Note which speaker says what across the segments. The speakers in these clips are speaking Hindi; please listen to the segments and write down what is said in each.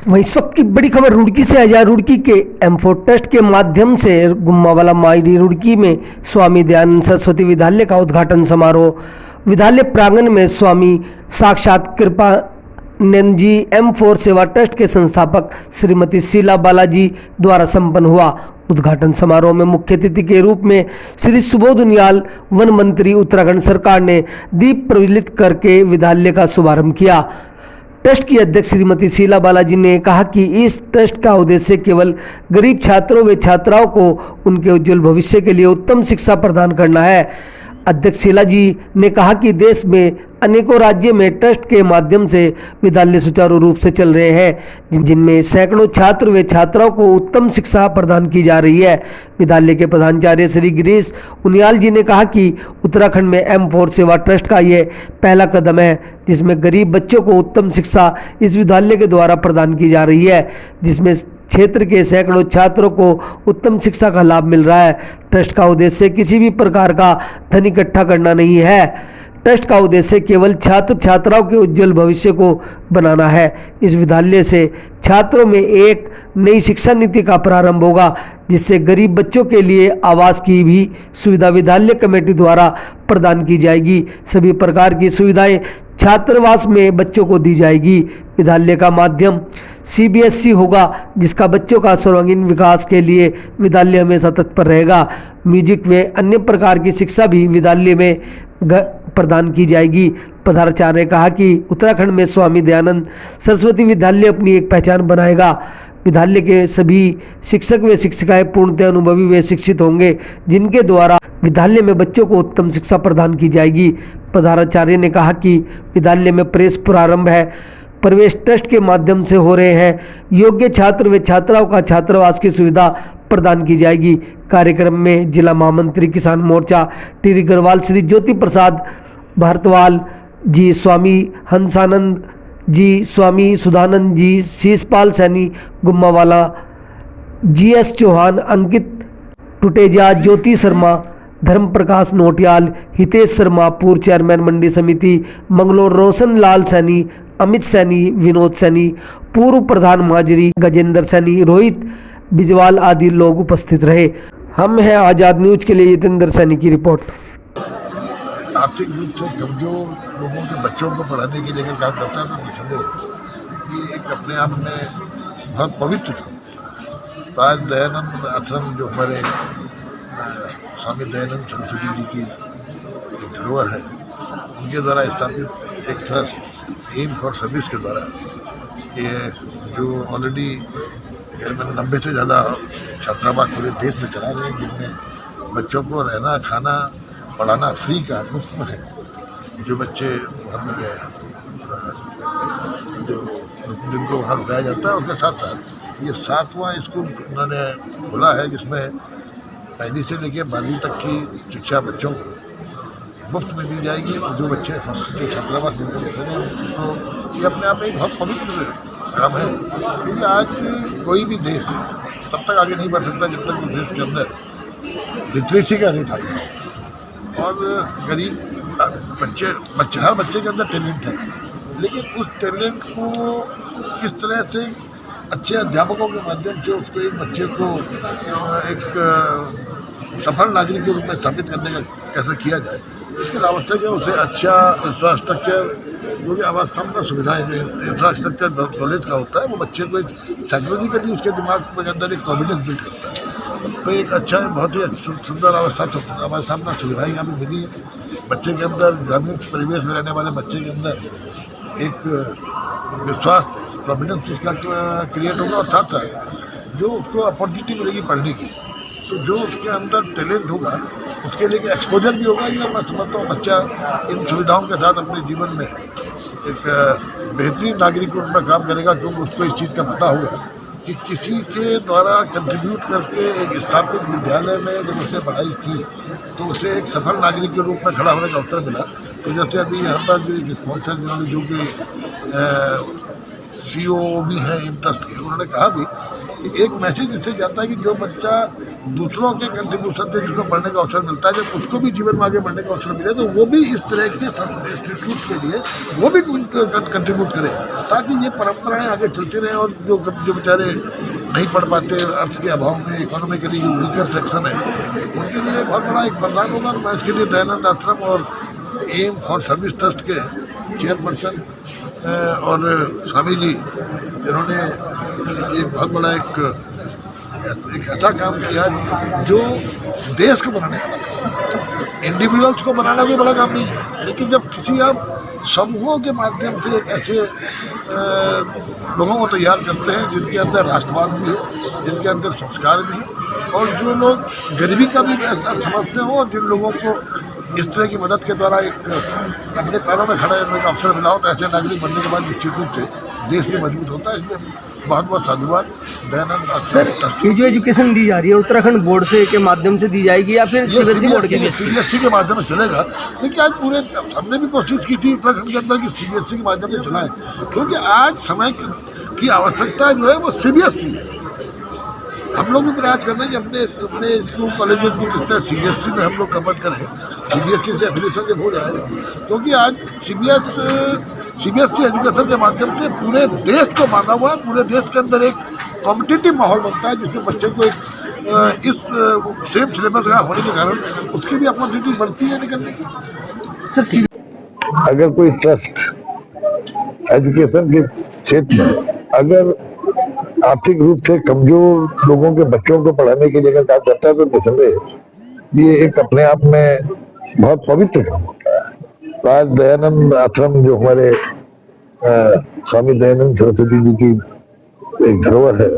Speaker 1: वहीं इस वक्त की बड़ी खबर रुड़की से है। रुड़की के M4 टेस्ट के माध्यम से गुम्मावाला मायरी रुड़की में स्वामी दयानंद सरस्वती विद्यालय का उद्घाटन समारोह विद्यालय प्रांगण में स्वामी साक्षात कृपानंद जी M4 सेवा ट्रस्ट के संस्थापक श्रीमती शीला बालाजी द्वारा संपन्न हुआ। उद्घाटन समारोह में मुख्य अतिथि के रूप में श्री सुबोध उनियाल वन मंत्री उत्तराखंड सरकार ने दीप प्रज्वलित करके विद्यालय का शुभारंभ किया। ट्रस्ट की अध्यक्ष श्रीमती शीला बालाजी ने कहा कि इस ट्रस्ट का उद्देश्य केवल गरीब छात्रों व छात्राओं को उनके उज्जवल भविष्य के लिए उत्तम शिक्षा प्रदान करना है। अध्यक्ष शीला जी ने कहा कि देश में अनेकों राज्य में ट्रस्ट के माध्यम से विद्यालय सुचारू रूप से चल रहे हैं, जिनमें सैकड़ों छात्र व छात्राओं को उत्तम शिक्षा प्रदान की जा रही है। विद्यालय के प्रधानाचार्य श्री गिरीश उनियाल जी ने कहा कि उत्तराखंड में M4 सेवा ट्रस्ट का ये पहला कदम है, जिसमें गरीब बच्चों को उत्तम शिक्षा इस विद्यालय के द्वारा प्रदान की जा रही है, जिसमें क्षेत्र के सैकड़ों छात्रों को उत्तम शिक्षा का लाभ मिल रहा है। ट्रस्ट का उद्देश्य किसी भी प्रकार का धन इकट्ठा करना नहीं है। ट्रस्ट का उद्देश्य केवल छात्र छात्राओं के उज्जवल भविष्य को बनाना है। इस विद्यालय से छात्रों में एक नई शिक्षा नीति का प्रारंभ होगा, जिससे गरीब बच्चों के लिए आवास की भी सुविधा विद्यालय कमेटी द्वारा प्रदान की जाएगी। सभी प्रकार की सुविधाएं छात्रावास में बच्चों को दी जाएगी। विद्यालय का माध्यम CBSE होगा, जिसका बच्चों का सर्वांगीण विकास के लिए विद्यालय हमेशा तत्पर रहेगा। म्यूजिक व अन्य प्रकार की शिक्षा भी विद्यालय में प्रदान की जाएगी। प्रधानाचार्य ने कहा कि उत्तराखंड में स्वामी दयानंद सरस्वती विद्यालय अपनी एक पहचान बनाएगा। विद्यालय के सभी शिक्षक व शिक्षिकाएं पूर्णतः अनुभवी व शिक्षित होंगे, जिनके द्वारा विद्यालय में बच्चों को उत्तम शिक्षा प्रदान की जाएगी। प्रधानाचार्य ने कहा कि विद्यालय में प्रवेश प्रारंभ है, प्रवेश ट्रस्ट के माध्यम से हो रहे हैं। योग्य छात्र व छात्राओं का छात्रावास की सुविधा प्रदान की जाएगी। कार्यक्रम में जिला महामंत्री किसान मोर्चा टिहरी गढ़वाल श्री ज्योति प्रसाद भारतवाल जी, स्वामी हंसानंद जी, स्वामी सुधानंद जी, शीशपाल सैनी गुम्मावाला, GS चौहान, अंकित टुटेजा, ज्योति शर्मा, धर्म प्रकाश नोटियाल, हितेश शर्मा, पूर्व चेयरमैन मंडी समिति मंगलोर, रोशन लाल सैनी, अमित सैनी, विनोद सैनी, पूर्व प्रधान माजरी, गजेंद्र सैनी, रोहित बिजवाल आदि लोग उपस्थित रहे। हम हैं आज़ाद न्यूज के लिए जितेंद्र सैनी की रिपोर्ट।
Speaker 2: आर्थिक रूप से कमजोर लोगों के बच्चों को पढ़ाने के लिए काम करता है, तो निसंदेह ये एक अपने आप में बहुत पवित्र काम। दयानंद आश्रम जो हमारे स्वामी दयानंद सरस्वती जी की धरोहर है, उनके द्वारा स्थापित एक ट्रस्ट एम फॉर सर्विस के द्वारा ये जो ऑलरेडी 90 से ज़्यादा छात्रावास पूरे देश में चला रहे हैं, जिनमें बच्चों को रहना खाना पढ़ाना फ्री का मुफ्त में है। जो बच्चे जो जिनको वहाँ रुकाया जाता है, उनके साथ साथ ये 7वां स्कूल उन्होंने खोला है, जिसमें पहली से लेकर 12वीं तक की शिक्षा बच्चों को मुफ्त में दी जाएगी। जो बच्चे जो छात्रावास में बच्चे खड़े हैं, तो ये अपने आप में एक बहुत पवित्र काम है, क्योंकि आज कोई भी देश तब तक आगे नहीं बढ़ सकता जब तक उस देश के अंदर लिटरेसी का रेट हाई है और गरीब बच्चे हर बच्चे के अंदर टैलेंट है, लेकिन उस टैलेंट को किस तरह से अच्छे अध्यापकों के माध्यम से उसको एक बच्चे को एक सफल नागरिक के रूप में स्थापित करने का कैसे किया जाए, इसके लिए आवश्यक है उसे अच्छा इंफ्रास्ट्रक्चर, जो भी आवासस्थान सुविधाएं इंफ्रास्ट्रक्चर कॉलेज का होता है, वो बच्चे को एक साइकोलॉजिकली उसके दिमाग के अंदर एक कॉन्फिडेंस बिल्ड करता है। तो एक अच्छा बहुत ही सुंदर आवासस्थान सुविधाएं यहाँ पर मिली है। बच्चे के अंदर ग्रामीण परिवेश में रहने वाले बच्चे के अंदर एक विश्वास कॉन्फिडेंस उसका क्रिएट होगा, और साथ साथ जो उसको अपॉर्चुनिटी मिलेगी पढ़ने की, तो जो उसके अंदर टैलेंट होगा उसके लिए एक्सपोजर भी होगा। ये मैं समझता हूँ बच्चा इन सुविधाओं के साथ अपने जीवन में एक बेहतरीन नागरिक के रूप में काम करेगा, क्योंकि उसको इस चीज़ का पता होगा कि किसी के द्वारा कंट्रीब्यूट करके एक स्थापित विद्यालय में जब उसने पढ़ाई की तो उसे एक सफल नागरिक के रूप में खड़ा होने का अवसर मिला। तो जैसे अभी यहाँ पर जो स्पॉन्सर जिन्होंने जो कि CEO भी हैं इन ट्रस्ट के, उन्होंने कहा भी एक मैसेज इससे जाता है कि जो बच्चा दूसरों के कंट्रीब्यूशन से जिसको पढ़ने का अवसर मिलता है, जब उसको भी जीवन में आगे बढ़ने का अवसर मिले तो वो भी इस तरह के इंस्टीट्यूट के लिए वो भी कंट्रीब्यूट करे, ताकि ये परंपराएं आगे चलती रहें। और जो बेचारे नहीं पढ़ पाते, अर्थ के अभाव में, इकोनॉमिकली जो वीकर सेक्शन है, उनके लिए बहुत बड़ा एक वरदान होगा। मैं इसके लिए दयानंद आश्रम और एम फॉर सर्विस ट्रस्ट के चेयरपर्सन और स्वामी जी, जिन्होंने एक बहुत बड़ा एक ऐसा काम किया जो देश को बनाने वाला काम। इंडिविजुअल्स को बनाना कोई बड़ा काम नहीं है, लेकिन जब किसी आप समूहों के माध्यम से एक ऐसे लोगों को तैयार करते हैं जिनके अंदर राष्ट्रवाद भी हो, जिनके अंदर संस्कार भी हो, और जो लोग गरीबी का भी एहसास समझते हो, और जिन लोगों को इस तरह की मदद के द्वारा एक अपने पैरों में खड़ा होने का अवसर मिला हो, तो ऐसे नागरिक बनने के बाद निश्चित रूप से देश भी मजबूत होता है। इसलिए बहुत बहुत साधुवाद दयानंद
Speaker 1: सर, ये जो एजुकेशन दी जा रही है उत्तराखंड बोर्ड से के माध्यम से दी जाएगी या फिर सीबीएसई बोर्ड के लिए?
Speaker 2: सीबीएसई के माध्यम से चलेगा। देखिए, आज पूरे हमने भी कोशिश की थी उत्तराखंड के अंदर कि सीबीएसई के माध्यम से चलाएं, क्योंकि आज समय की आवश्यकता जो है वो सीबीएसई है। हम लोग भी प्रयास कर रहे हैं कि अपने स्कूल कॉलेजेस को किस तरह सीबीएसई में हम लोग कन्वर्ट करें, सीबीएसई से एफिलिएशन जब हो जाए, क्योंकि आज सीबीएसई एजुकेशन के माध्यम से पूरे देश को बांधा हुआ है। पूरे देश के अंदर एक कॉम्पिटिटिव माहौल बनता है, जिसमें बच्चे को एक इस सेम सिलेबस का होने के कारण उसकी भी अपॉर्चुनिटी बढ़ती है निकलने की।
Speaker 1: सर,
Speaker 3: अगर कोई ट्रस्ट एजुकेशन के क्षेत्र में अगर आर्थिक रूप से कमजोर लोगों के बच्चों को पढ़ाने के लिए अगर काम करता है तो निसंदेह ये एक अपने आप में बहुत पवित्र काम होता है। तो आज दयानंद आश्रम जो हमारे स्वामी दयानंद सरस्वती जी की एक धरोहर है,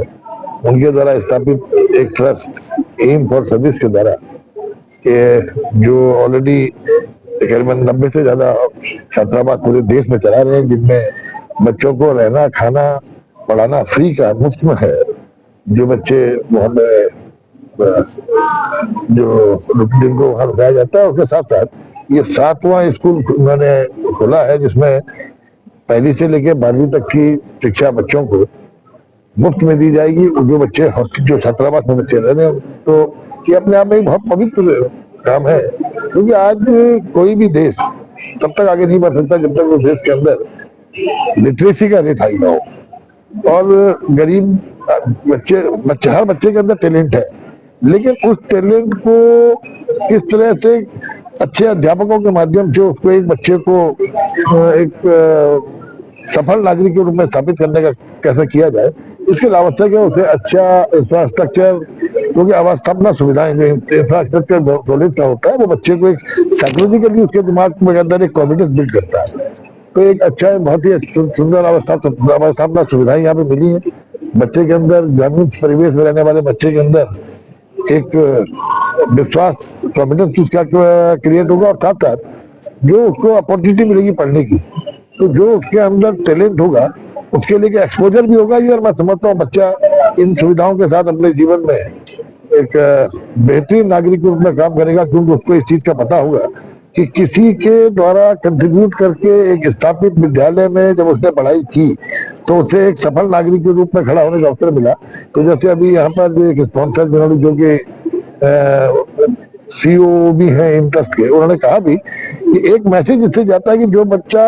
Speaker 3: उनके द्वारा स्थापित एक ट्रस्ट एम फॉर सर्विस के द्वारा जो ऑलरेडी तकरीबन 90 से ज्यादा छात्रावास पूरे देश में चला रहे हैं, जिनमें बच्चों को रहना, खाना, पढ़ाना फ्री का, मुफ्त में है। जो बच्चे जो जिनको वहाँ रुकाया जाता है, उसके साथ साथ ये 7वां स्कूल उन्होंने खोला है, जिसमें पहली से लेकर 12वीं तक की शिक्षा बच्चों को मुफ्त में दी जाएगी। जो बच्चे जो छात्रावास में बच्चे रह रहे हैं, तो ये अपने आप में एक बहुत पवित्र काम है, क्योंकि आज कोई भी देश तब तक आगे नहीं बढ़ सकता जब तक उस देश के अंदर लिटरेसी का रेट हाई ना हो। और गरीब बच्चे हर बच्चे के अंदर टैलेंट है, लेकिन उस टैलेंट को किस तरह से अच्छे अध्यापकों के माध्यम से उसको एक बच्चे को एक सफल नागरिक के रूप में स्थापित करने का कैसे किया जाए, इसके लिए आवश्यक है उसे अच्छा इंफ्रास्ट्रक्चर, क्योंकि अवस्थापना सुविधाएं जो इंफ्रास्ट्रक्चर कॉलेज का होता है, वो बच्चे को एक साइकोलॉजिकली उसके दिमाग के अंदर एक कॉन्फिडेंस बिल्ड करता है। तो एक अच्छा, बहुत ही सुंदर अवस्थापना सुविधाएं यहाँ पे मिली है। बच्चे के अंदर, ग्रामीण परिवेश में रहने वाले बच्चे के अंदर एक विश्वास, कॉन्फिडेंस उसका क्रिएट होगा, और साथ साथ जो उसको अपॉर्चुनिटी मिलेगी पढ़ने की, तो जो उसके अंदर टैलेंट होगा उसके लिए एक्सपोजर भी होगा। और मैं समझता हूँ बच्चा इन सुविधाओं के साथ अपने जीवन में एक बेहतरीन नागरिक के रूप में काम करेगा, क्योंकि उसको इस चीज का पता होगा कि किसी के द्वारा कंट्रीब्यूट करके एक स्थापित विद्यालय में जब उसने पढ़ाई की तो उसे एक सफल नागरिक के रूप में खड़ा होने का अवसर मिला। तो जैसे अभी यहाँ पर जो एक स्पॉन्सर जिन्होंने, जो कि सीईओ भी हैं इन ट्रस्ट के, उन्होंने कहा भी कि एक मैसेज इससे जाता है कि जो बच्चा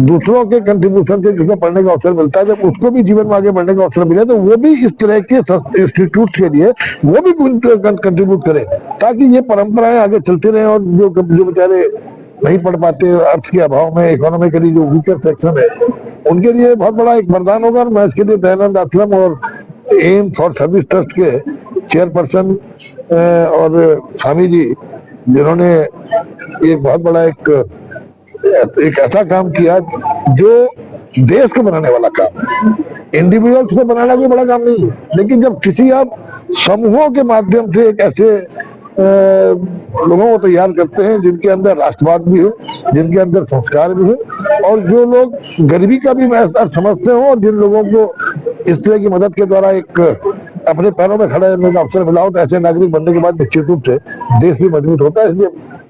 Speaker 3: दूसरों के कंट्रीब्यूशन से जिसको पढ़ने का अवसर मिलता है, जब उसको भी जीवन में आगे बढ़ने का अवसर मिले तो वो भी इस तरह के इंस्टीट्यूट के लिए वो भी कंट्रीब्यूट करे, ताकि ये परंपराएं आगे चलती रहे। और जो बेचारे नहीं पढ़ पाते, अर्थ के अभाव में, इकोनॉमिकली जो वीकर सेक्शन है, उनके लिए बहुत बड़ा एक वरदान होगा। मैं इसके लिए दयानंद आश्रम और एम फॉर सर्विस ट्रस्ट के चेयरपर्सन और स्वामी जी, जिन्होंने एक बहुत बड़ा एक ऐसा काम किया जो देश को बनाने वाला काम है। इंडिविजुअल्स को बनाना कोई बड़ा काम नहीं है, लेकिन जब किसी आप समूहों के माध्यम से एक ऐसे लोगों को तैयार करते हैं जिनके अंदर राष्ट्रवाद भी हो, जिनके अंदर संस्कार भी हो, और जो लोग गरीबी का भी एहसास समझते हो, और जिन लोगों को इस तरह की मदद के द्वारा एक अपने पैरों में खड़े होने का अवसर मिला हो, तो ऐसे नागरिक बनने के बाद निश्चित रूप से देश भी मजबूत होता है। इसलिए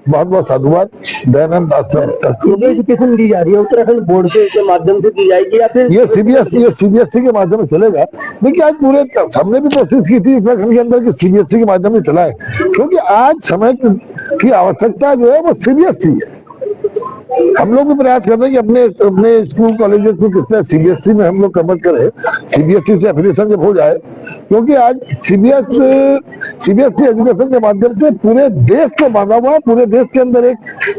Speaker 3: बहुत बहुत साधुवाद दयानंद आश्रम ट्रस्ट को।
Speaker 1: एजुकेशन दी जा रही है उत्तराखंड बोर्ड के माध्यम से दी जाएगी या फिर
Speaker 3: ये सीबीएसई के माध्यम से चलेगा। देखिए आज पूरे हमने भी कोशिश की थी उत्तराखंड के अंदर कि सीबीएसई के माध्यम से चलाए, क्योंकि आज समय की आवश्यकता जो है वो सीबीएसई है। हम लोग भी प्रयास कर रहे हैं कि अपने अपने स्कूल कॉलेजेस को किस तरह सीबीएसई में हम लोग कन्वर्ट करें, सीबीएसई से एफिलिएशन जब हो जाए, क्योंकि आज सीबीएसई एजुकेशन के माध्यम से पूरे देश को बांधा हुआ है। पूरे देश के अंदर एक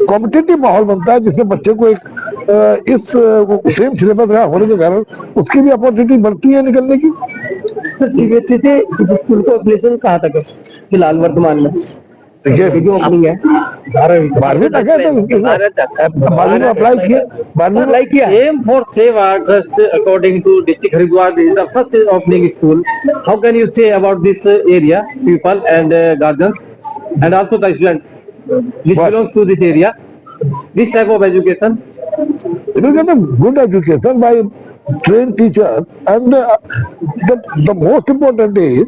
Speaker 3: कॉम्पिटिटिव माहौल बनता है, जिसमें बच्चे को एक इस सेम सिलेबस का होने के कारण उसकी भी अपॉर्चुनिटी बढ़ती है निकलने की।
Speaker 1: सीबीएसई से स्कूल को एप्लीकेशन कहाँ तक है फिलहाल वर्तमान में?
Speaker 3: देखिए
Speaker 1: जो ओपनिंग है
Speaker 3: 12वीं तक है, तो 12वीं में अप्लाई किया, 12वीं में
Speaker 1: किया।
Speaker 4: Aim for Seva Trust, according to District Haridwar, this is the first opening school. How can you say about this area, people and guardians, and also the students? This
Speaker 3: What?
Speaker 4: belongs to this area. This type of education.
Speaker 3: it will get a good education by trained teachers, and the most important is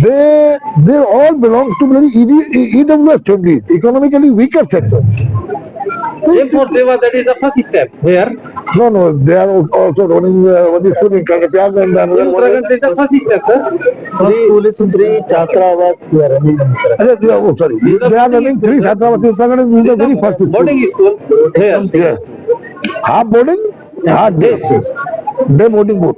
Speaker 3: they all belong to very EWS families, economically weaker sections.
Speaker 4: Aim for Seva, that is the first step. Here,
Speaker 3: No, they are also running what is school in Karnataka and another one.
Speaker 4: Uttarakhand is the first step, sir.
Speaker 1: School is 3 छात्रावास we are running.
Speaker 3: Oh, sorry. They are running 3 Chhatravati Uttarakhand is the very first school.
Speaker 4: Boarding school. Here.
Speaker 3: Yes. Half boarding, half day. Day boarding both.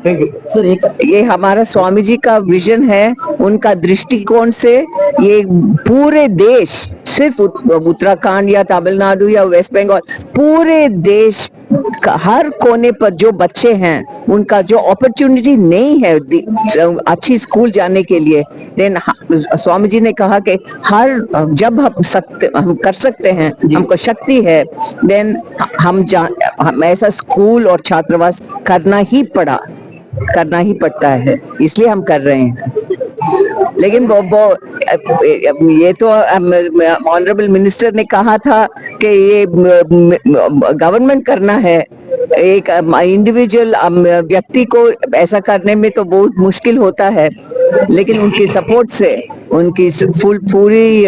Speaker 4: Thank you.
Speaker 1: Sir एक
Speaker 5: ये हमारा स्वामी जी का विजन है, उनका दृष्टिकोण से ये पूरे देश, सिर्फ उत्तराखंड या तमिलनाडु या वेस्ट बंगाल, पूरे देश का हर कोने पर जो बच्चे हैं उनका जो अपॉर्चुनिटी नहीं है अच्छी स्कूल जाने के लिए, देन स्वामी जी ने कहा कि जब हम कर सकते हैं, हमको शक्ति है, देन हम ऐसा स्कूल और छात्रावास करना ही पड़ता है, इसलिए हम कर रहे हैं। लेकिन ये तो ऑनरेबल मिनिस्टर ने कहा था कि ये गवर्नमेंट करना है, एक इंडिविजुअल व्यक्ति को ऐसा करने में तो बहुत मुश्किल होता है, लेकिन उनकी सपोर्ट से, उनकी पूरी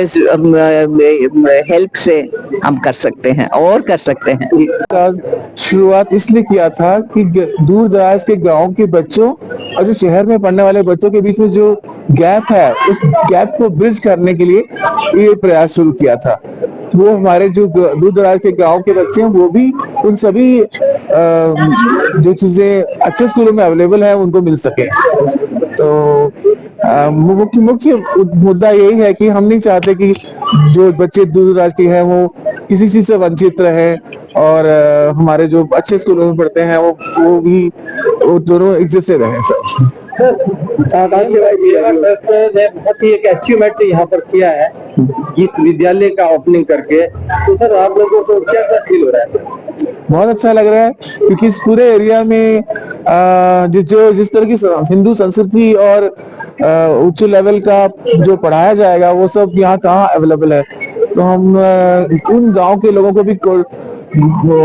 Speaker 5: हेल्प से हम कर सकते हैं और कर सकते हैं।
Speaker 6: का शुरुआत इसलिए किया था कि दूर दराज के गांव के बच्चों और जो शहर में पढ़ने वाले बच्चों के बीच में जो गैप है, उस गैप को ब्रिज करने के लिए ये प्रयास शुरू किया था। वो हमारे जो दूर दराज के गांव के बच्चे हैं वो भी उन सभी जो चीजें अच्छे स्कूलों में अवेलेबल है उनको मिल सके। तो मुख्य मुद्दा यही है कि हम नहीं चाहते कि जो बच्चे दूर दराज के हैं वो किसी चीज से वंचित रहे, और हमारे जो अच्छे स्कूलों में पढ़ते हैं वो दोनों एक जैसे रहे। सर
Speaker 4: ने बहुत ही एक अचीवमेंट यहाँ पर किया है इस विद्यालय का ओपनिंग करके, तो सर आप लोगों को क्या फील हो रहा है?
Speaker 6: बहुत अच्छा लग रहा है, क्योंकि इस पूरे एरिया में जिस तरह की हिंदू संस्कृति और उच्च लेवल का जो पढ़ाया जाएगा वो सब यहाँ कहाँ अवेलेबल है। तो हम उन गांव के लोगों को भी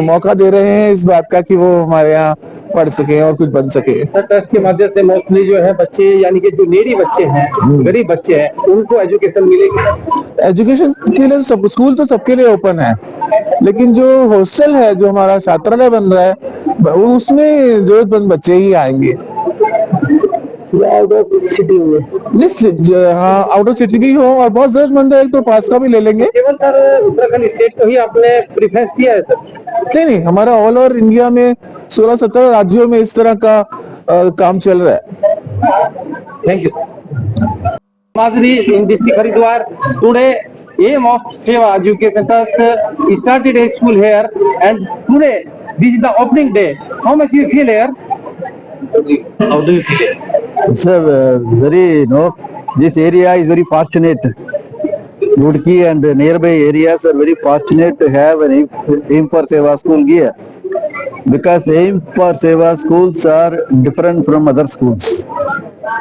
Speaker 6: मौका दे रहे हैं इस बात का कि वो हमारे यहाँ पढ़ सके और कुछ बन सके।
Speaker 4: ट्रस्ट के माध्यम से मोस्टली जो है बच्चे, यानी कि जो नेडी बच्चे हैं, गरीब बच्चे हैं, उनको एजुकेशन मिलेगी।
Speaker 6: एजुकेशन के लिए सब स्कूल तो सबके लिए ओपन है, लेकिन जो हॉस्टल है, जो हमारा छात्रालय बन रहा है, उसमें जरूरतमंद बच्चे ही आएंगे।
Speaker 1: आउट ऑफ सिटी हुए,
Speaker 6: हाँ आउट ऑफ सिटी भी हो, और बहुत जरूरतमंद है तो पास का भी ले लेंगे।
Speaker 4: केवल सर उत्तराखंड स्टेट को ही आपने प्रेफरेंस किया है सर?
Speaker 6: नहीं, हमारा ऑल ओवर इंडिया में 16-17 राज्यों में इस तरह का काम चल रहा है।
Speaker 4: Thank you. Madhuri, in district Haridwar, today aim of Seva Education Trust started a school here, and today this is the opening day. How much you feel here? How do you feel?
Speaker 7: Sir, this area is very fortunate. Roorkee and nearby areas are very fortunate to have an aim for Seva school here, because aim for Seva schools are different from other schools.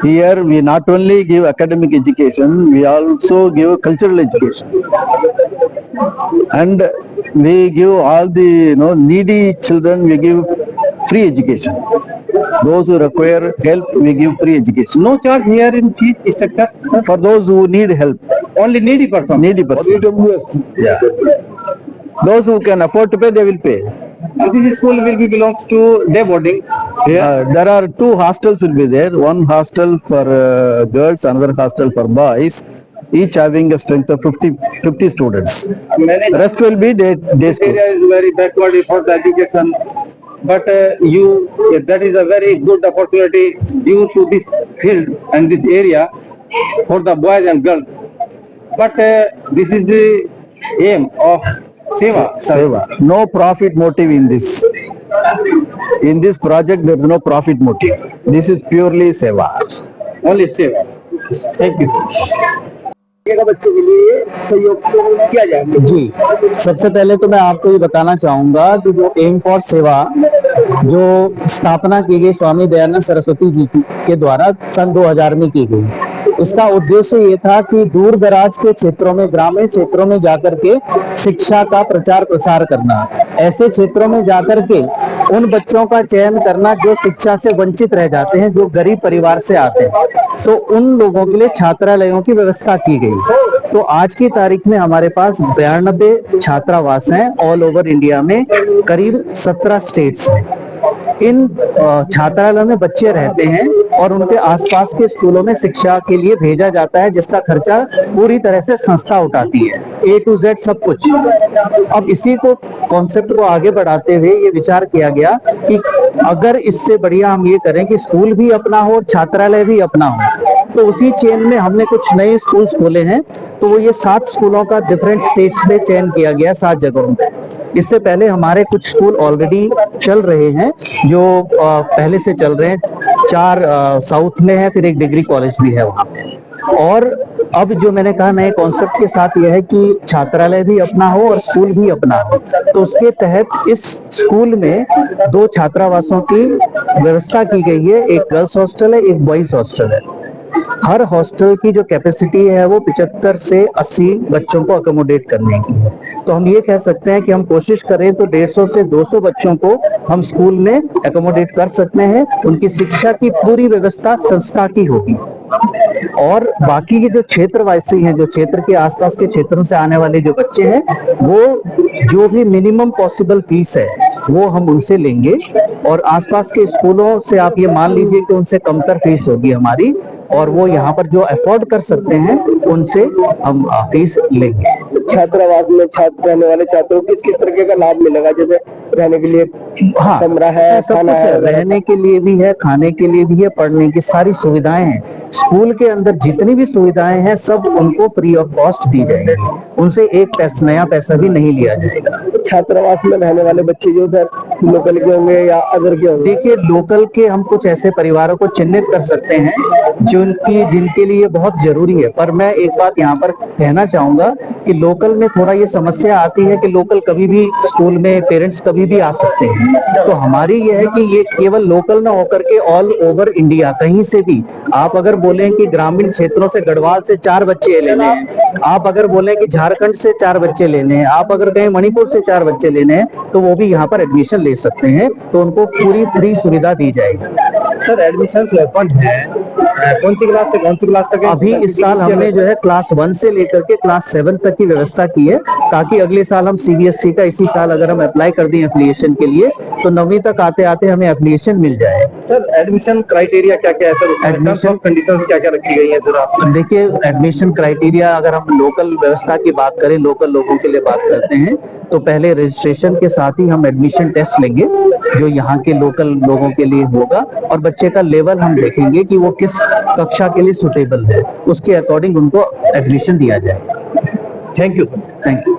Speaker 7: Here we not only give academic education, we also give cultural education, and we give all the needy children, we give free education. Those who require help, we give free education.
Speaker 4: No charge here in fee structure.
Speaker 7: For those who need help,
Speaker 4: Only needy person.
Speaker 7: needy person. Yeah. Those who can afford to pay, they will pay.
Speaker 4: This school will be belongs to day boarding. Here.
Speaker 7: There are two hostels will be there. One hostel for girls, another hostel for boys. Each having a strength of 50 students.
Speaker 4: Many
Speaker 7: Rest will be day
Speaker 4: this
Speaker 7: school.
Speaker 4: area is very backward for the education. But that is a very good opportunity due to this field and this area for the boys and girls. But this is the aim of Seva.
Speaker 7: Seva. No profit motive in this. In this project, there is no profit motive. This is purely Seva.
Speaker 4: Only Seva. Thank you.
Speaker 1: बच्चों के लिए सहयोग किया जाए।
Speaker 8: जी, सबसे पहले तो मैं आपको ये बताना चाहूंगा कि जो एम फॉर सेवा जो स्थापना की गई स्वामी दयानंद सरस्वती जी के द्वारा सन 2000 में की गई, इसका उद्देश्य ये था कि दूर दराज के क्षेत्रों में, ग्रामीण क्षेत्रों में जाकर के शिक्षा का प्रचार प्रसार करना, ऐसे क्षेत्रों में जाकर के उन बच्चों का चयन करना जो शिक्षा से वंचित रह जाते हैं, जो गरीब परिवार से आते हैं, तो उन लोगों के लिए छात्रालयों की व्यवस्था की गई। तो आज की तारीख में हमारे पास 92 छात्रावास हैं ऑल ओवर इंडिया में, करीब 17 स्टेट्स हैं। इन छात्रालयों में बच्चे रहते हैं और उनके आसपास के स्कूलों में शिक्षा के लिए भेजा जाता है, जिसका खर्चा पूरी तरह से संस्था उठाती है, A to Z सब कुछ। अब इसी को कॉन्सेप्ट को आगे बढ़ाते हुए ये विचार किया गया कि अगर इससे बढ़िया हम ये करें कि स्कूल भी अपना हो और छात्रालय भी अपना हो, तो उसी चेन में हमने कुछ नए स्कूल्स खोले हैं। तो वो ये 7 स्कूलों का डिफरेंट स्टेट्स में चयन किया गया, 7 जगहों पे। इससे पहले हमारे कुछ स्कूल ऑलरेडी चल रहे हैं, जो पहले से चल रहे हैं। 4 साउथ में है, फिर एक डिग्री कॉलेज भी है वहाँ पे। और अब जो मैंने कहा नए कॉन्सेप्ट के साथ यह है कि छात्रालय भी अपना हो और स्कूल भी अपना हो, तो उसके तहत इस स्कूल में 2 छात्रावासों की व्यवस्था की गई है। एक गर्ल्स हॉस्टल है, एक बॉयज हॉस्टल है। हर हॉस्टल की जो कैपेसिटी है वो 75 से 80 बच्चों को अकोमोडेट करने की है। तो हम ये कह सकते हैं कि हम कोशिश करें तो 150 से 200 बच्चों को हम स्कूल में अकोमोडेट कर सकते हैं। उनकी शिक्षा की पूरी व्यवस्था संस्था की होगी। और बाकी के जो क्षेत्रवासी हैं, जो क्षेत्र के आसपास के क्षेत्रों से आने वाले जो बच्चे हैं, वो जो भी मिनिमम पॉसिबल फीस है वो हम उनसे लेंगे। और आसपास के स्कूलों से आप ये मान लीजिए कि उनसे कमतर फीस होगी हमारी, और वो यहाँ पर जो अफोर्ड कर सकते हैं उनसे हम फीस लेंगे।
Speaker 1: छात्रावास में छात्र रहने वाले छात्रों को किस तरीके का लाभ मिलेगा? जैसे रहने के लिए कमरा है,
Speaker 8: सब
Speaker 1: खाना
Speaker 8: कुछ
Speaker 1: है,
Speaker 8: रहने के लिए भी है, खाने के लिए भी है, पढ़ने की सारी सुविधाएं हैं। स्कूल के अंदर जितनी भी सुविधाएं हैं सब उनको फ्री ऑफ कॉस्ट दी जाएगी, उनसे एक नया पैसा भी नहीं लिया जाएगा।
Speaker 1: छात्रावास में रहने वाले बच्चे जो सर लोकल के होंगे या अदर के होंगे?
Speaker 8: देखिए, लोकल के हम कुछ ऐसे परिवारों को चिन्हित कर सकते हैं जिनके लिए बहुत जरूरी है। पर मैं एक बात यहाँ पर कहना चाहूंगा कि लोकल में थोड़ा ये समस्या आती है कि लोकल कभी भी स्कूल में पेरेंट्स कभी भी आ सकते हैं। तो हमारी ये है कि ये केवल लोकल ना होकर के ऑल ओवर इंडिया कहीं से भी, आप अगर बोलें कि ग्रामीण क्षेत्रों से गढ़वाल से 4 बच्चे लेने हैं, आप अगर बोलें कि झारखंड से 4 बच्चे लेने हैं, आप अगर कहें मणिपुर से 4 बच्चे लेने हैं, तो वो भी यहाँ पर एडमिशन ले सकते हैं। तो उनको पूरी फ्री सुविधा दी जाएगी।
Speaker 4: सर एडमिशन ओपन है, कौन सी क्लास से कौन सी क्लास तक?
Speaker 8: अभी इस साल हमने जो है क्लास 1 से लेकर के क्लास 7 तक की व्यवस्था की है, ताकि अगले साल हम CBSE का इसी साल अगर हम अप्लाई कर दें एफिलिएशन के लिए, तो 9वीं तक आते आते हमें एफिलिएशन मिल जाए।
Speaker 4: सर एडमिशन क्राइटेरिया क्या क्या है सर? एडमिशन कंडीशंस क्या क्या रखी गई है सर? आप
Speaker 8: देखिए, एडमिशन क्राइटेरिया अगर हम लोकल व्यवस्था की बात करें, लोकल लोगों के लिए बात करते हैं, तो पहले रजिस्ट्रेशन के साथ ही हम एडमिशन टेस्ट लेंगे जो यहाँ के लोकल लोगों के लिए होगा, और बच्चे का लेवल हम देखेंगे कि वो किस कक्षा के लिए सुटेबल है, उसके अकॉर्डिंग उनको एडमिशन दिया जाएगा।
Speaker 4: Thank you sir.
Speaker 8: Thank you.